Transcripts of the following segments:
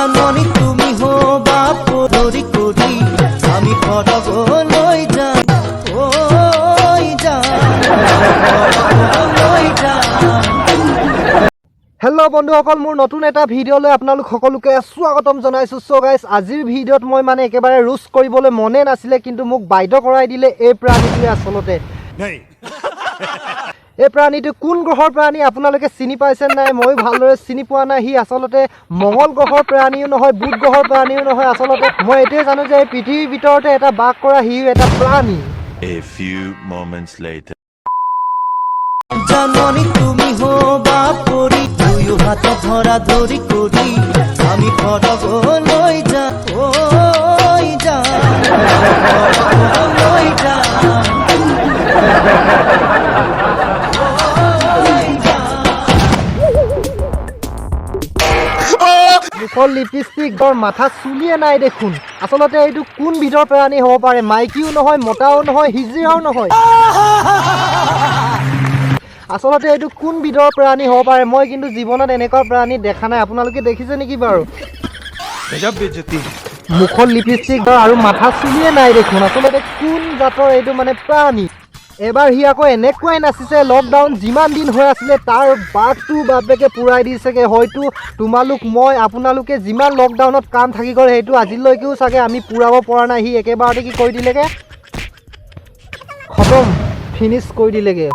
জাননি তুমি হবা পদৰি কৰি আমি ফটকলৈ যাম ওই যাম ফটকলৈ যাম। হেল্ল' বন্ধুসকল, মোৰ নতুন এটা ভিডিঅ'লৈ আপোনালোক সকলোকে স্বাগতম জনাইছোঁ। চ' গাইজ, আজিৰ ভিডিঅ'ত মই মানে একেবাৰে ৰোষ্ট কৰিবলৈ মনে নাছিলে, কিন্তু মোক বাধ্য কৰাই দিলে এই প্ৰাণীটোৱে। আচলতে এই প্ৰাণীটো কোন গ্ৰহৰ প্ৰাণী আপোনালোকে চিনি পাইছে নাই? ময়ো ভালদৰে চিনি পোৱা নাই। সি আচলতে মংগল গ্ৰহৰ প্ৰাণীও নহয়, বুধ গ্ৰহৰ প্ৰাণীও নহয়। আচলতে মই এইটোৱে জানো যে এই পৃথিৱীৰ ভিতৰতে এটা বাস কৰা সিও এটা প্ৰাণী। A few moments later. জাননি তুমি হবা পরি দুয়ো হাত ধরা ধরি করি আমি ফটকলৈ যাম ওই যাম ফটকলৈ যাম। মুখৰ লিপষ্টিক বৰ মাথা চুলিয়ে নাই দেখোন। আচলতে এইটো কোন বিধৰ প্ৰাণী হ'ব পাৰে? মাইকীও নহয়, মতাও নহয়, হিজিৰাও নহয়। আচলতে এইটো কোন বিধৰ প্ৰাণী হ'ব পাৰে? মই কিন্তু জীৱনত এনেকুৱা প্ৰাণী দেখা নাই। আপোনালোকে দেখিছে নেকি বাৰু? মুখত লিপষ্টিক আৰু মাথা চুলিয়ে নাই দেখোন। আচলতে কোন জাতৰ এইটো মানে প্ৰাণী? এবাৰ সি আকৌ এনেকুৱাই নাচিছে, লকডাউন যিমান দিন হৈ আছিলে তাৰ বাঘটো বাপেকে পূৰাই দিছেগৈ। হয়তো আপোনালোকে যিমান লকডাউনত কাম থাকি গ'ল সেইটো আজিলৈকেও চাগে আমি পূৰাব পৰা নাই। সি একেবাৰতে কি কৰি দিলেগৈ, খতম, ফিনিছ কৰি দিলেগৈ।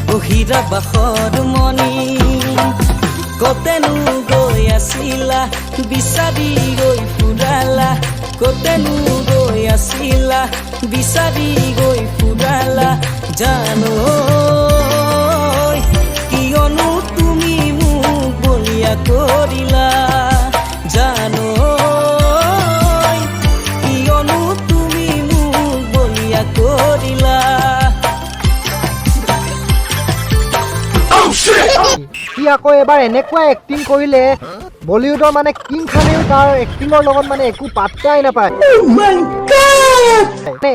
বহিৰা বাখৰ মনি কতেনো গৈ আছিলা বিচাৰি গৈ ফুৰালা কতেনো গৈ আছিলা বিচাৰি গৈ ফুৰালা জানো কিয়নো তুমি মোক বলিয়া কৰিলা জানো কিয়নো তুমি মোক বলিয়া কৰিলা। সি আকৌ এবাৰ এনেকুৱা এক্টিং কৰিলে, বলিউডৰ মানে কিং খানেও তাৰ এক্টিঙৰ লগত মানে একো পাত্তাই নাপায়।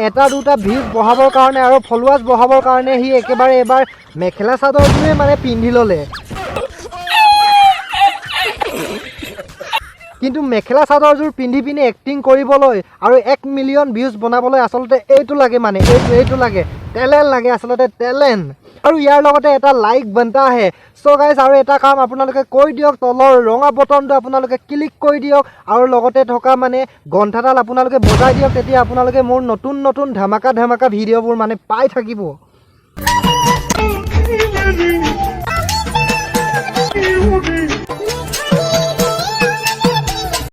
এটা দুটা ভিউজ বঢ়াবৰ কাৰণে আৰু ফলোৱাৰ্ছ বঢ়াবৰ কাৰণে সি একেবাৰে এবাৰ মেখেলা চাদৰটোৱে মানে পিন্ধি ল'লে। কিন্তু মেখেলা চাদৰযোৰ পিন্ধি পিনি এক্টিং কৰিবলৈ আৰু 1 মিলিয়ন ভিউজ বনাবলৈ আচলতে এইটো লাগে, মানে এইটো লাগে, টেলেণ্ট লাগে, আচলতে টেলেণ্ট। আৰু ইয়াৰ লগতে এটা লাইক বনতা হে। চ' গাইজ, আৰু এটা কাম আপোনালোকে কৰি দিয়ক, তলৰ ৰঙা বটনটো আপোনালোকে ক্লিক কৰি দিয়ক আৰু লগতে থকা মানে ঘণ্টাডাল আপোনালোকে বজাই দিয়ক। তেতিয়া আপোনালোকে মোৰ নতুন নতুন ধামাকা ভিডিঅ'বোৰ মানে পাই থাকিব।